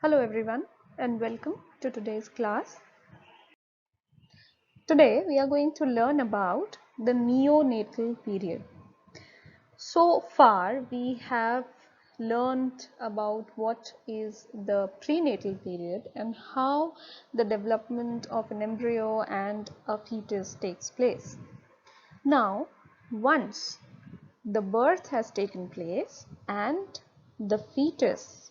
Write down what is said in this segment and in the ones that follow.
Hello everyone and welcome to today's class. Today we are going to learn about the neonatal period. So far we have learned about what is the prenatal period and how the development of an embryo and a fetus takes place. Now, once the birth has taken place and the fetus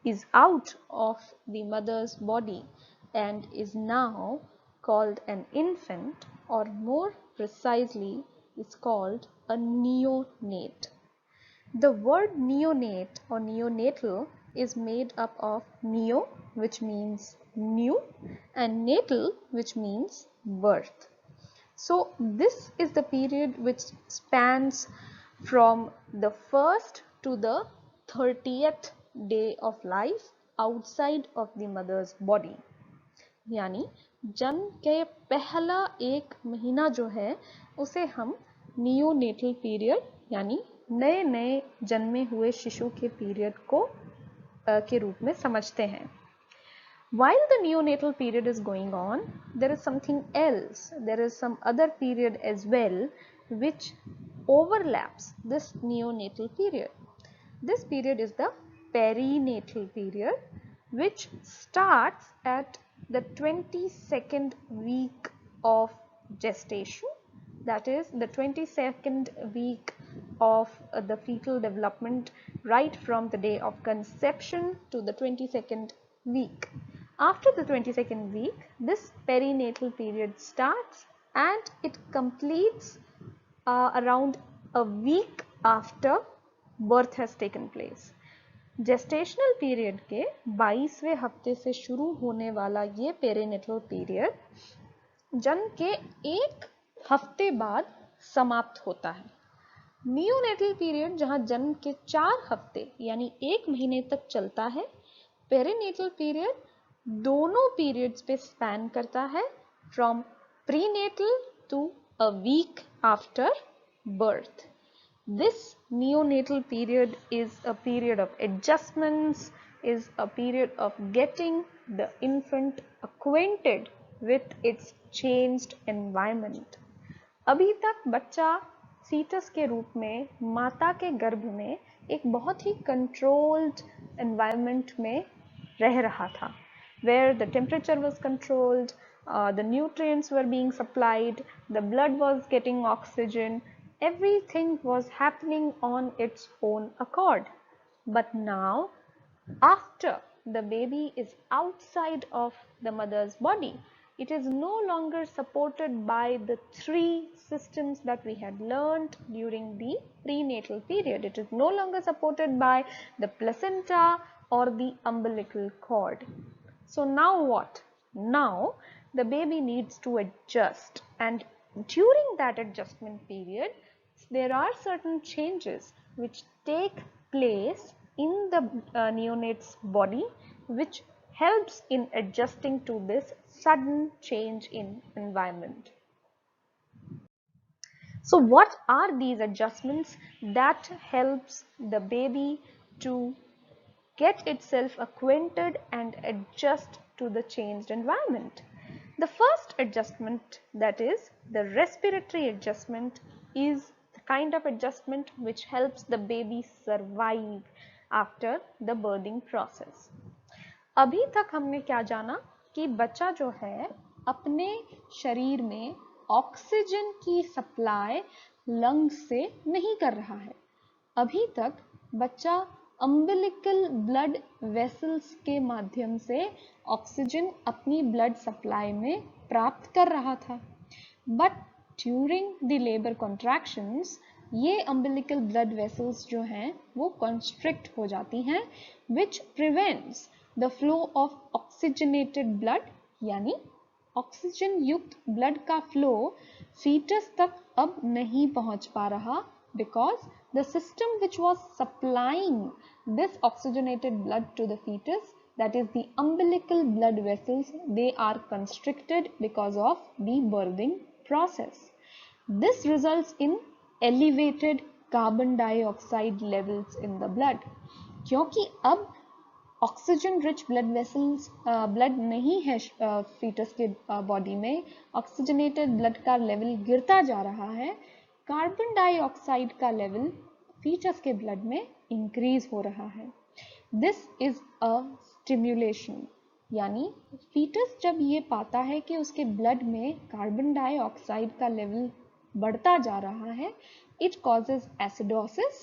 is out of the mother's body and is now called an infant, or more precisely is called a neonate. The word neonate or neonatal is made up of neo, which means new, and natal, which means birth. So this is the period which spans from the first to the 30th day of life outside of the mother's body. यानी जन्म के पहला एक महीना जो है उसे हम नियोनेटल पीरियड यानी नए नए जन्मे हुए शिशु के पीरियड को के रूप में समझते हैं. While the neonatal period is going on, there is something else. There is some other period as well which overlaps this neonatal period. This period is the perinatal period, which starts at the 22nd week of gestation, that is the 22nd week of the fetal development, right from the day of conception to the 22nd week. After the 22nd week, this perinatal period starts and it completes around a week after birth has taken place. Gestational period के 22वें हफ्ते से शुरू होने वाला ये perinatal period जन्म के एक हफ्ते बाद समाप्त होता है. नियोनेटल पीरियड जहां जन्म के 4 हफ्ते यानी 1 महीने तक चलता है. पेरिनेटल पीरियड दोनों पीरियड्स पे स्पैन करता है from prenatal to a week after birth. This neonatal period is a period of adjustments, is a period of getting the infant acquainted with its changed environment. अभी तक बच्चा foetus के रूप में माता के गर्भ में एक बहुत ही कंट्रोल्ड एनवायरनमेंट में रह रहा था, where the temperature was controlled, the nutrients were being supplied, the blood was getting oxygen, everything was happening on its own accord. But now, after the baby is outside of the mother's body, it is no longer supported by the 3 systems that we had learned during the prenatal period. It is no longer supported by the placenta or the umbilical cord. So now what? Now the baby needs to adjust, and during that adjustment period, there are certain changes which take place in the neonate's body, which helps in adjusting to this sudden change in environment. So what are these adjustments that helps the baby to get itself acquainted and adjust to the changed environment? The first adjustment, that is the respiratory adjustment, is the kind of adjustment which helps the baby survive after the birthing process. अभी तक हमने क्या जाना कि बच्चा जो है अपने शरीर में ऑक्सीजन की सप्लाई लंग्स से नहीं कर रहा है. अभी तक बच्चा अम्बिलिकल ब्लड वेसल्स के माध्यम से ऑक्सीजन अपनी ब्लड सप्लाई में प्राप्त कर रहा था. But during the labour contractions ये अम्बिलिकल ब्लड वेसल्स जो हैं वो कंस्ट्रिक्ट हो जाती हैं, which prevents the flow of oxygenated blood, यानी ऑक्सीजन युक्त ब्लड का फ्लो फीटस तक अब नहीं पहुंच पा रहा, because the system which was supplying this oxygenated blood to the fetus, that is the umbilical blood vessels, they are constricted because of the birthing process. This results in elevated carbon dioxide levels in the blood, क्योंकि अब oxygen rich blood vessels, blood नहीं है foetus के body में, oxygenated blood का level गिरता जा रहा है, कार्बन डाइऑक्साइड का लेवल फीटस के ब्लड में इंक्रीज हो रहा है। दिस इज अ स्टिम्युलेशन, यानी फीटस जब ये पाता है कि उसके ब्लड में कार्बन डाइऑक्साइड का लेवल बढ़ता जा रहा है, it causes acidosis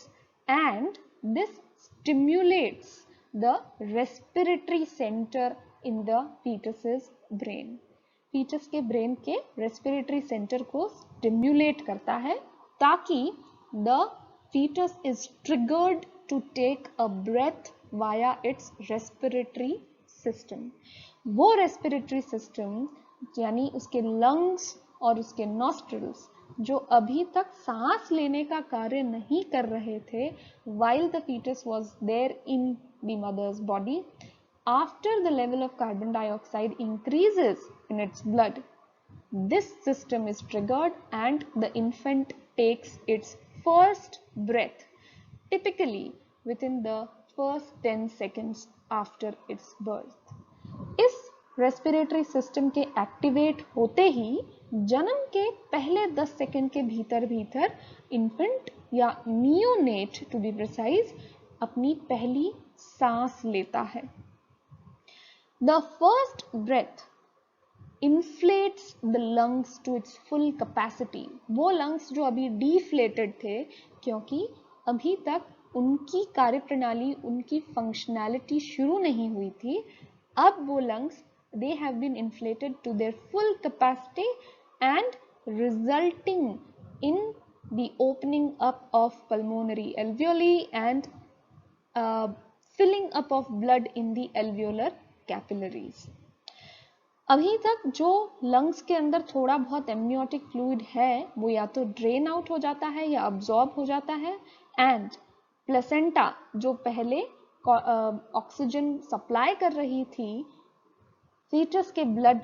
and this stimulates the respiratory center in the fetus's brain. fetus के brain के respiratory center को stimulate करता है ताकि the fetus is triggered to take a breath via its respiratory system. वो respiratory system यानी उसके lungs और उसके nostrils जो अभी तक सांस लेने का कार्य नहीं कर रहे थे, while the fetus was there in the mother's body, after the level of carbon dioxide increases in its blood, this system is triggered and the infant takes its first breath, typically within the first 10 seconds after its birth. इस respiratory system के activate होते ही जन्म के पहले 10 second के भीतर infant या neonate to be precise अपनी पहली सांस लेता है। The first breath inflates the lungs to its full capacity. वो लंग्स जो अभी डिफ्लेटेड थे क्योंकि अभी तक उनकी कार्यप्रणाली, उनकी फंक्शनैलिटी शुरू नहीं हुई थी, अब वो lungs they have been inflated to their full capacity and resulting in the opening up of pulmonary alveoli and filling up of blood in the alveolar capillaries. अभी तक जो लंग्स के अंदर थोड़ा बहुत एमनियोटिक फ्लूइड है वो या तो ड्रेन आउट हो जाता है या अब्जॉर्ब हो जाता है, एंड प्लेसेंटा जो पहले ऑक्सीजन सप्लाई कर रही थी fetus के blood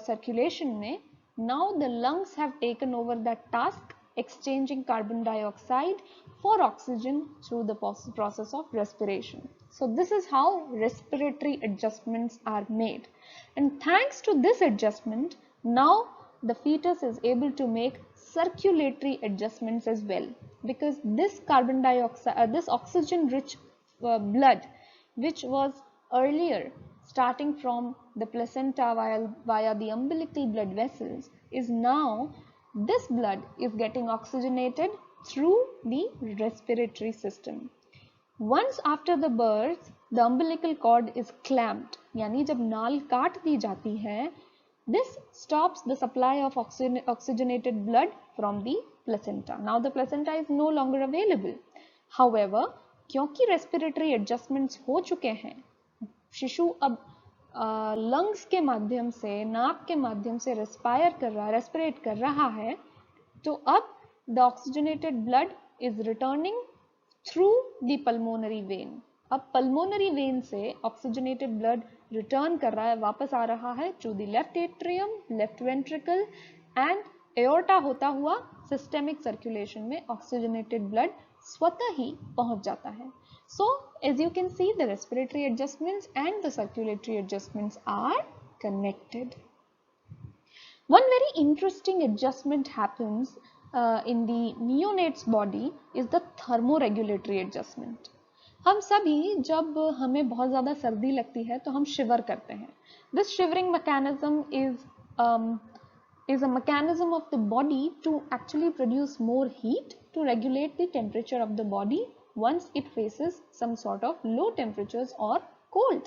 circulation में, now the lungs have taken over that task, exchanging carbon dioxide for oxygen through the process of respiration. So this is how respiratory adjustments are made, and thanks to this adjustment, now the fetus is able to make circulatory adjustments as well, because this carbon dioxide, this oxygen rich blood which was earlier starting from the placenta via the umbilical blood vessels, is now this blood is getting oxygenated through the respiratory system. Once after the birth, the umbilical cord is clamped, यानी जब नाल काट दी जाती है, this stops the supply of oxygenated blood from the placenta. Now the placenta is no longer available. However, क्योंकि respiratory adjustments हो चुके हैं, शिशु अब लंग्स के माध्यम से, नाक के माध्यम से रेस्पिरेट कर रहा है, तो अब the oxygenated blood is returning through the pulmonary vein. अब पल्मोनरी वेन से ऑक्सीजनेटेड ब्लड रिटर्न कर रहा है, वापस आ रहा है to the left atrium, left ventricle and aorta होता हुआ सिस्टेमिक सर्कुलेशन में ऑक्सीजनेटेड ब्लड स्वतः ही पहुंच जाता है। So as you can see, the respiratory adjustments and the circulatory adjustments are connected. One very interesting adjustment happens in the neonate's body is the thermoregulatory adjustment. हम सभी जब हमें बहुत ज़्यादा सर्दी लगती है तो हम शिवर करते हैं. This shivering mechanism is a mechanism of the body to actually produce more heat to regulate the temperature of the body once it faces some sort of low temperatures or cold.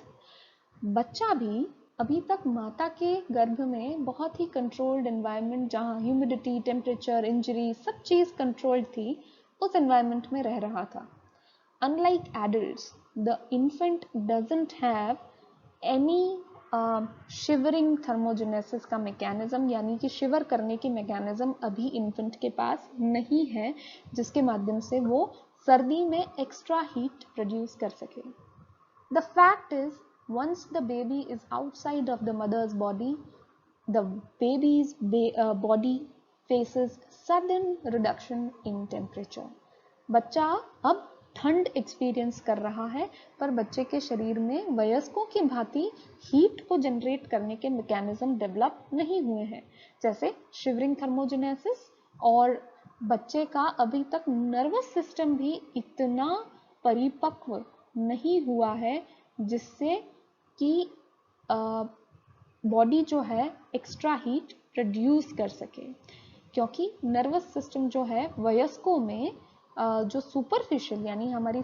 बच्चा भी अभी तक माता के गर्भ में बहुत ही controlled environment, जहाँ ह्यूमिडिटी, टेम्परेचर, इंजरी सब चीज़ कंट्रोल्ड थी, उस एनवायरनमेंट में रह रहा था. Unlike adults, the infant doesn't have any shivering thermogenesis का मैकेनिज्म, यानी कि शिवर करने की मैकेनिज्म अभी इन्फेंट के पास नहीं है जिसके माध्यम से वो सर्दी में एक्स्ट्रा हीट प्रोड्यूस कर सके. The fact is once the baby is outside of the mother's body, the baby's body faces sudden reduction in temperature. बच्चा अब ठंड एक्सपीरियंस कर रहा है, पर बच्चे के शरीर में वयस्कों की भांति हीट को जनरेट करने के मैकेनिज्म डेवलप नहीं हुए हैं, जैसे शिवरिंग थर्मोजेनेसिस। और बच्चे का अभी तक नर्वस सिस्टम भी इतना परिपक्व नहीं हुआ है जिससे कि बॉडी जो है एक्स्ट्रा हीट प्रोड्यूस कर सके, क्योंकि नर्वस सिस्टम जो है वयस्कों में जो सुपरफिशियल यानी हमारी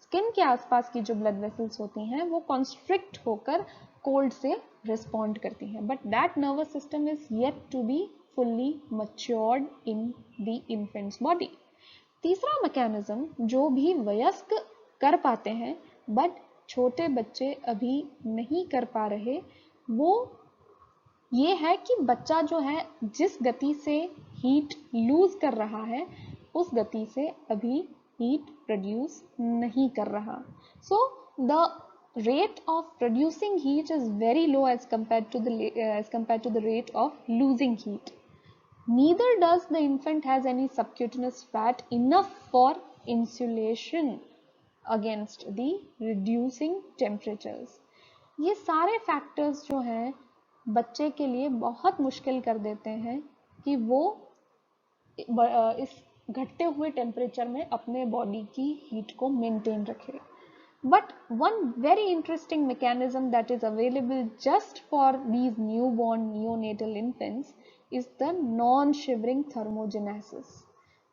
स्किन के आसपास की जो ब्लड वेसल्स होती हैं वो कॉन्स्ट्रिक्ट होकर कोल्ड से रिस्पॉन्ड करती हैं, but that nervous system is yet to be fully matured in the infant's body. तीसरा मैकेनिज्म जो भी वयस्क कर पाते हैं बट छोटे बच्चे अभी नहीं कर पा रहे, वो ये है कि बच्चा जो है जिस गति से हीट लूज कर रहा है उस गति से अभी हीट प्रोड्यूस नहीं कर रहा। So the rate of producing heat is very low as compared to the rate of losing heat. Neither does the infant has any subcutaneous fat enough for insulation against the reducing temperatures. ये सारे factors जो हैं बच्चे के लिए बहुत मुश्किल कर देते हैं कि वो इस घटते हुए टेम्परेचर में अपने बॉडी की हीट को मेंटेन रखे। But one very interesting mechanism that is available just for these newborn neonatal infants is the non-shivering thermogenesis.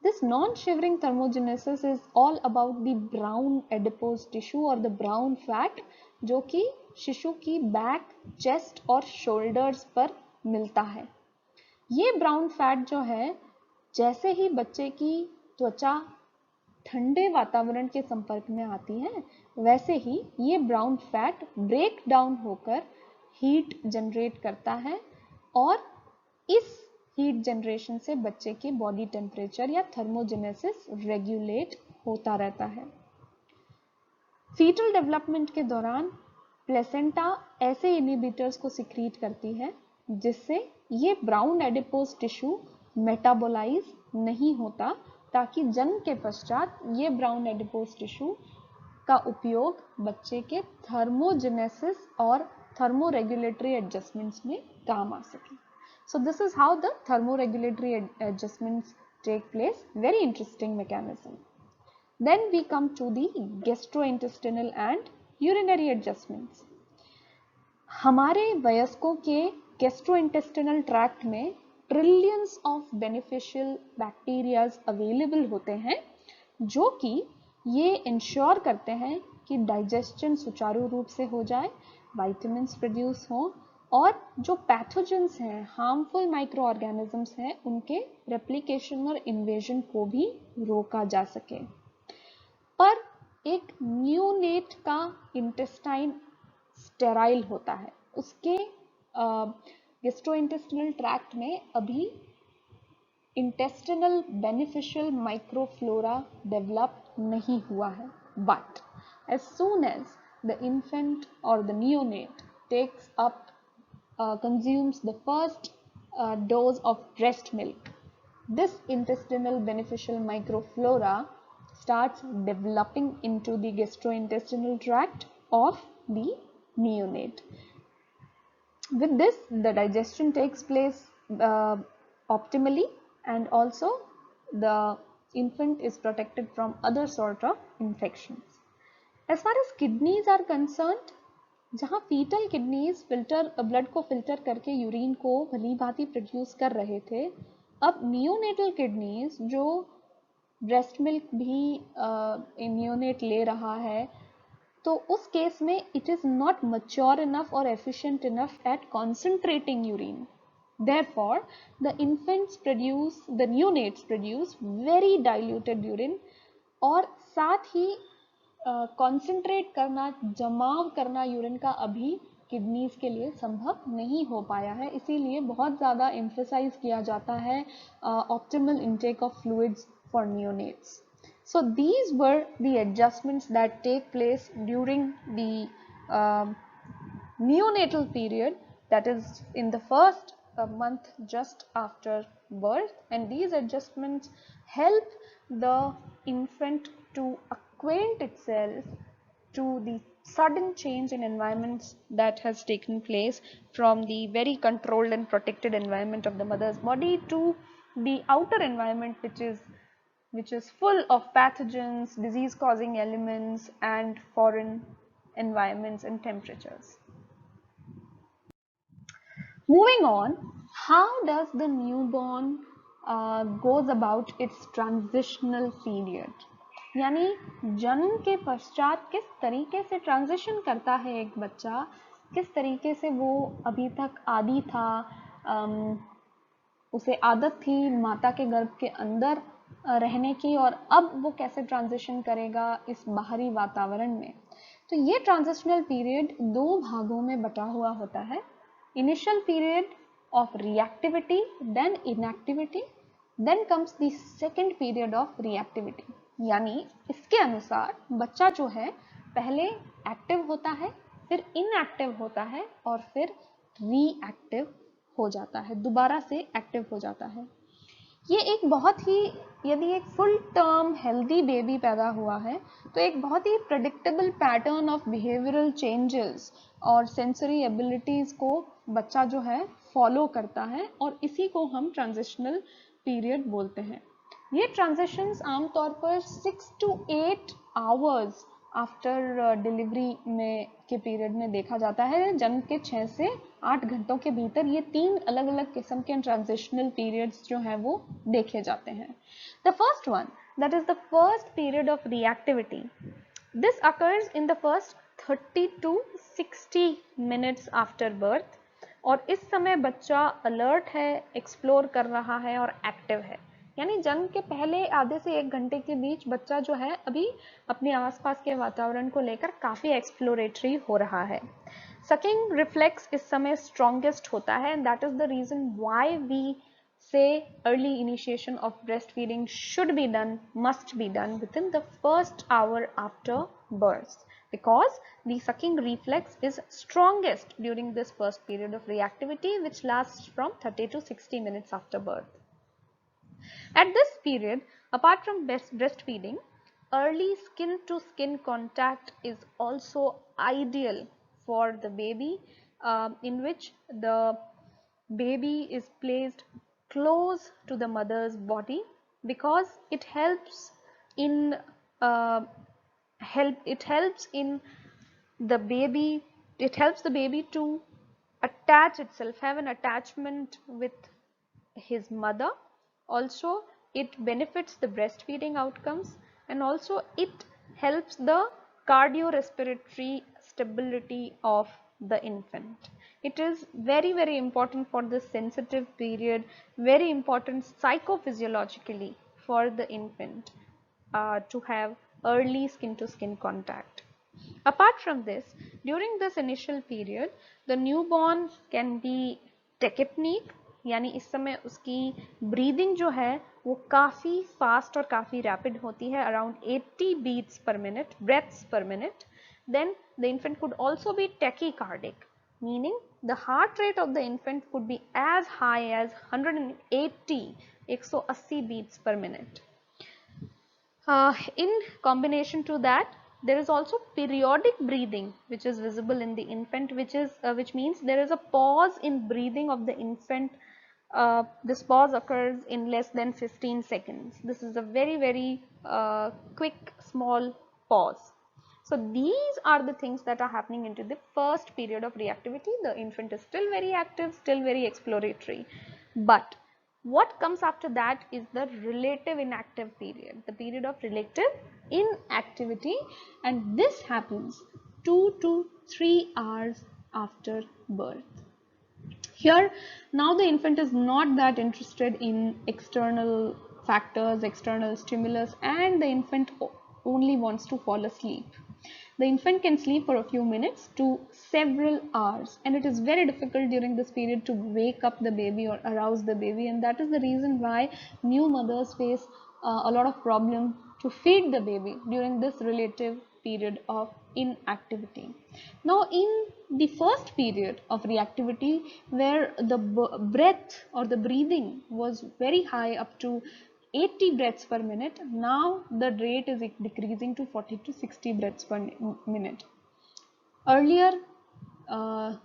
This non-shivering thermogenesis is all about the brown adipose tissue or the brown fat जो कि शिशु की back, chest और shoulders पर मिलता है। ये brown fat जो है जैसे ही बच्चे की त्वचा ठंडे वातावरण के संपर्क में आती है वैसे ही ये ब्राउन फैट ब्रेक डाउन होकर हीट जनरेट करता है और इस हीट जनरेशन से बच्चे की बॉडी टेम्परेचर या थर्मोजेनेसिस रेगुलेट होता रहता है। फीटल डेवलपमेंट के दौरान प्लेसेंटा ऐसे इनहिबिटर्स को सिक्रीट करती है जिससे ये ब्राउन एडिपोज टिश्यू मेटाबोलाइज नहीं होता, ताकि जन्म के पश्चात ये ब्राउन एडिपोज टिश्यू का उपयोग बच्चे के थर्मोजेनेसिस और थर्मोरेगुलेटरी एडजस्टमेंट्स में काम आ सके। So this is how the thermoregulatory adjustments take place, very interesting mechanism. Then we come to the gastrointestinal and urinary adjustments. हमारे वयस्कों के gastrointestinal tract में trillions of beneficial bacterias available होते हैं जो कि ये इंश्योर करते हैं कि डाइजेशन सुचारू रूप से हो जाए, विटामिन्स प्रोड्यूस हों और जो पैथोजेंस हैं, हार्मफुल माइक्रो ऑर्गेनिजम्स हैं, उनके रेप्लिकेशन और इन्वेजन को भी रोका जा सके। पर एक न्यूनेट का इंटेस्टाइन स्टेराइल होता है, उसके गैस्ट्रोइंटेस्टिनल ट्रैक्ट में अभी इंटेस्टिनल बेनिफिशियल माइक्रोफ्लोरा डेवलप नहीं हुआ है। But as soon as the infant और the neonate takes up consumes the first dose of breast milk, this intestinal beneficial microflora starts developing into the gastrointestinal tract of the neonate. With this, the digestion takes place optimally, and also the infant is protected from other sort of infections. As far as kidneys are concerned, जहाँ foetal kidneys blood को filter करके urine को भली भांति produce कर रहे थे, अब नियोनेटल किडनीज जो ब्रेस्ट मिल्क भी नियोनेट ले रहा है, तो उस केस में it is not mature enough और efficient enough at concentrating urine. Therefore, the neonates produce very diluted urine और साथ ही कॉन्सेंट्रेट करना, जमाव करना यूरिन का अभी किडनीज के लिए संभव नहीं हो पाया है। इसीलिए बहुत ज़्यादा एम्फसाइज किया जाता है optimal intake of fluids for neonates. So these were the adjustments that take place during the neonatal period, that is in the first month just after birth, and these adjustments help the infant to acquaint itself to the sudden change in environments that has taken place from the very controlled and protected environment of the mother's body to the outer environment, which is full of pathogens, disease causing elements and foreign environments and temperatures. Moving on, how does the newborn goes about its transitional period? यानी जन्म के पश्चात किस तरीके से transition करता है एक बच्चा, किस तरीके से वो अभी तक आदी था, उसे आदत थी माता के गर्भ के अंदर रहने की, और अब वो कैसे ट्रांजिशन करेगा इस बाहरी वातावरण में। तो ये ट्रांजिशनल पीरियड दो भागों में बटा हुआ होता है। Initial period of reactivity, then inactivity, then comes the second period of reactivity. यानी इसके अनुसार बच्चा जो है पहले एक्टिव होता है, फिर इनएक्टिव होता है और फिर रीएक्टिव हो जाता है, दोबारा से एक्टिव हो जाता है। ये एक बहुत ही, यदि एक फुल टर्म हेल्दी बेबी पैदा हुआ है तो एक बहुत ही predictable pattern of behavioural changes और सेंसरी एबिलिटीज को बच्चा जो है फॉलो करता है, और इसी को हम ट्रांजिशनल पीरियड बोलते हैं। ये ट्रांजिशंस आमतौर पर 6 to 8 आवर्स आफ्टर डिलीवरी में के पीरियड में देखा जाता है। जन्म के 6 से 8 घंटों के भीतर ये 3 अलग अलग किस्म के ट्रांजिशनल पीरियड्स जो हैं वो देखे जाते हैं। The first one, that is the first period of reactivity. This occurs in the first 30 to 60 minutes after birth, और इस समय बच्चा अलर्ट है, एक्सप्लोर कर रहा है और एक्टिव है। यानी जन्म के पहले आधे से 1 घंटे के बीच बच्चा जो है अभी अपने आसपास के वातावरण को लेकर काफी एक्सप्लोरेटरी हो रहा है। सकिंग रिफ्लेक्स इस समय स्ट्रॉन्गेस्ट होता है, and that is the reason why we say early initiation of breast feeding should be done, must be done within the first hour after birth, because the sucking reflex is strongest during this first period of reactivity, which lasts from 30 to 60 minutes after birth. At this period, apart from breastfeeding, early skin to skin contact is also ideal for the baby, in which the baby is placed close to the mother's body, because it helps in the baby to attach itself, have an attachment with his mother. Also it benefits the breastfeeding outcomes, and also it helps the cardiorespiratory stability of the infant. It is very, very important for this sensitive period, very important psychophysiologically for the infant to have early skin to skin contact. Apart from this, during this initial period, the newborn can be tachypneic, यानी इस समय उसकी breathing जो है वो काफ़ी fast और काफ़ी रैपिड होती है, around 80 beats per minute, breaths per minute. Then the infant could also be tachycardic, meaning the heart rate of the infant could be as high as 180 beats per minute. In combination to that, there is also periodic breathing which is visible in the infant, which means there is a pause in breathing of the infant. This pause occurs in less than 15 seconds. This is a very, very quick small pause. So these are the things that are happening into the first period of reactivity. The infant is still very active, still very exploratory, but what comes after that is the relative inactive period, the period of relative inactivity, and this happens 2 to 3 hours after birth. Here, now the infant is not that interested in external factors, external stimulus, and the infant only wants to fall asleep. The infant can sleep for a few minutes to several hours, and it is very difficult during this period to wake up the baby or arouse the baby, and that is the reason why new mothers face a lot of problem to feed the baby during this relative period of inactivity. Now in the first period of reactivity, where the breath or the breathing was very high, up to 80 breaths per minute. Now the rate is decreasing to 40 to 60 breaths per minute. Earlier, uh,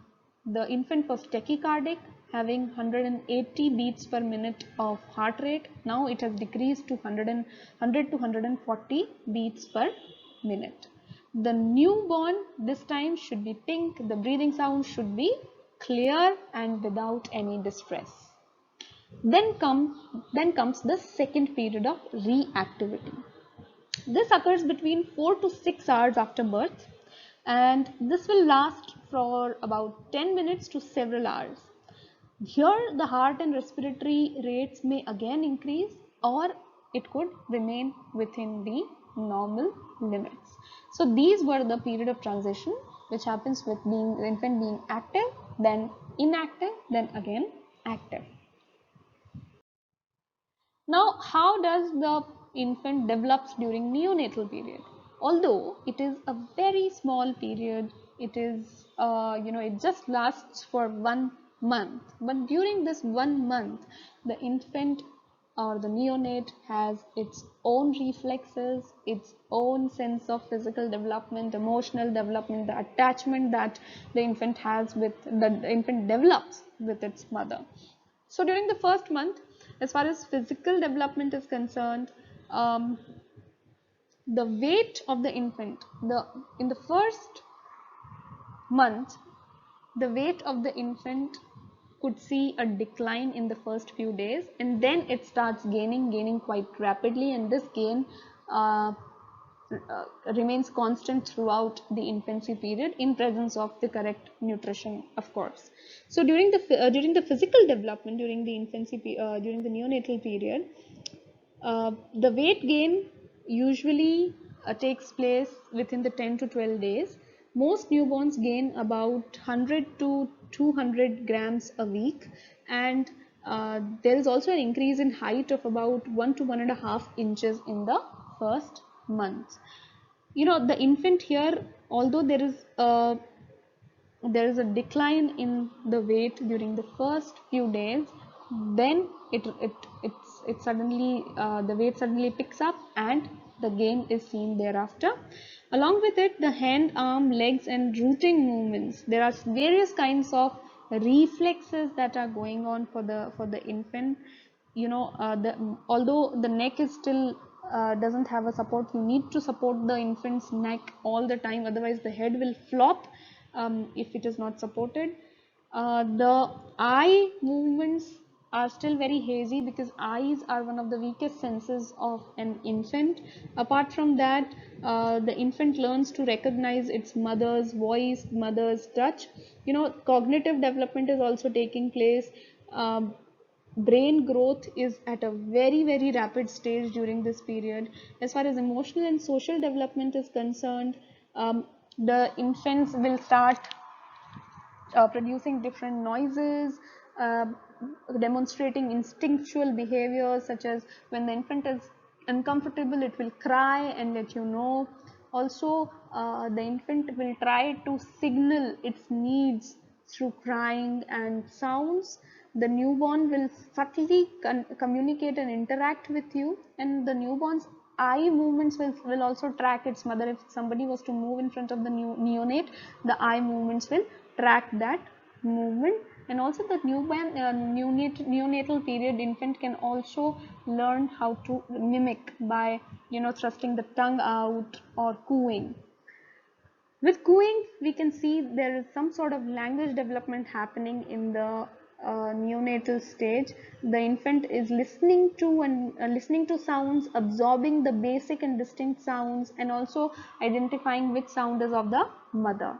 the infant was tachycardic, having 180 beats per minute of heart rate. Now it has decreased to 100 to 140 beats per minute. The newborn this time should be pink. The breathing sound should be clear and without any distress. Then comes the second period of reactivity. This occurs between 4 to 6 hours after birth, and this will last for about 10 minutes to several hours. Here the heart and respiratory rates may again increase, or it could remain within the normal limits. So these were the period of transition which happens with the infant being active, then inactive, then again active. Now, how does the infant develops during neonatal period? Although it is a very small period, it is it just lasts for 1 month. But during this 1 month, the infant or the neonate has its own reflexes, its own sense of physical development, emotional development, the attachment that the infant has with the infant develops with its mother. So during the first month, as far as physical development is concerned, um, the weight of the infant, in the first month, the weight of the infant could see a decline in the first few days, and then it starts gaining quite rapidly, and this gain uh, remains constant throughout the infancy period in presence of the correct nutrition, of course. So during the physical development, during the during the neonatal period, the weight gain usually takes place within the 10 to 12 days. Most newborns gain about 100 to 200 grams a week, and there is also an increase in height of about 1 to 1.5 inches in the first month. The infant here, although there is a decline in the weight during the first few days, then it suddenly the weight suddenly picks up and the gain is seen thereafter. Along with it, the hand, arm, legs and rooting movements, there are various kinds of reflexes that are going on for the infant. Although the neck is still doesn't have a support, you need to support the infant's neck all the time, otherwise the head will flop if it is not supported. The eye movements are still very hazy because eyes are one of the weakest senses of an infant. Apart from that, the infant learns to recognize its mother's voice, mother's touch. Cognitive development is also taking place. Brain growth is at a very rapid stage during this period. As far as emotional and social development is concerned, the infants will start producing different noises, uh, demonstrating instinctual behaviors, such as when the infant is uncomfortable, it will cry and let you know. Also, the infant will try to signal its needs through crying and sounds. The newborn will subtly communicate and interact with you, and the newborn's eye movements will also track its mother. If somebody was to move in front of the neonate, the eye movements will track that movement. And also the neonatal period, infant can also learn how to mimic by thrusting the tongue out or cooing. With cooing, we can see there is some sort of language development happening in the neonatal stage. The infant is listening to sounds, absorbing the basic and distinct sounds, and also identifying which sound is of the mother.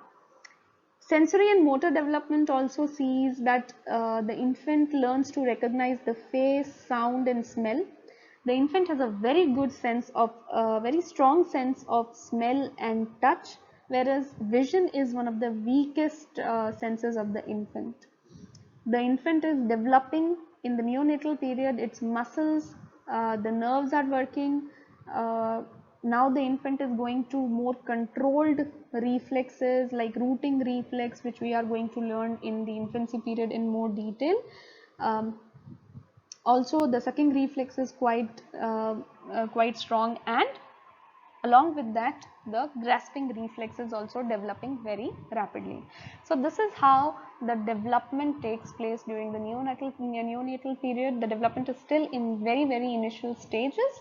Sensory and motor development also sees that the infant learns to recognize the face, sound and smell. The infant has a very strong sense of smell and touch, whereas vision is one of the weakest senses of the infant. The infant is developing in the neonatal period, its muscles, the nerves are working. Uh, Now the infant is going to more controlled reflexes like rooting reflex, which we are going to learn in the infancy period in more detail. Um, Also the sucking reflex is quite strong, and along with that the grasping reflex is also developing very rapidly. So this is how the development takes place during the neonatal period. The development is still in very initial stages,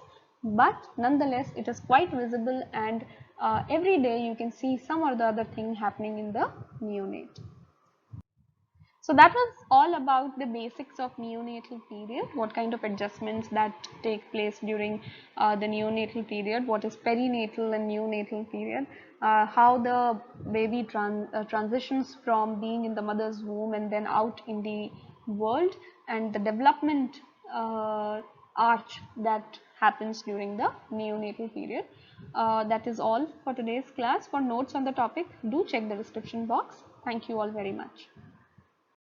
but nonetheless it is quite visible, and every day you can see some or the other thing happening in the neonate. So that was all about the basics of neonatal period, what kind of adjustments that take place during the neonatal period, what is perinatal and neonatal period, how the baby transitions from being in the mother's womb and then out in the world, and the development arch that happens during the neonatal period. That is all for today's class. For notes on the topic, do check the description box. Thank you all very much.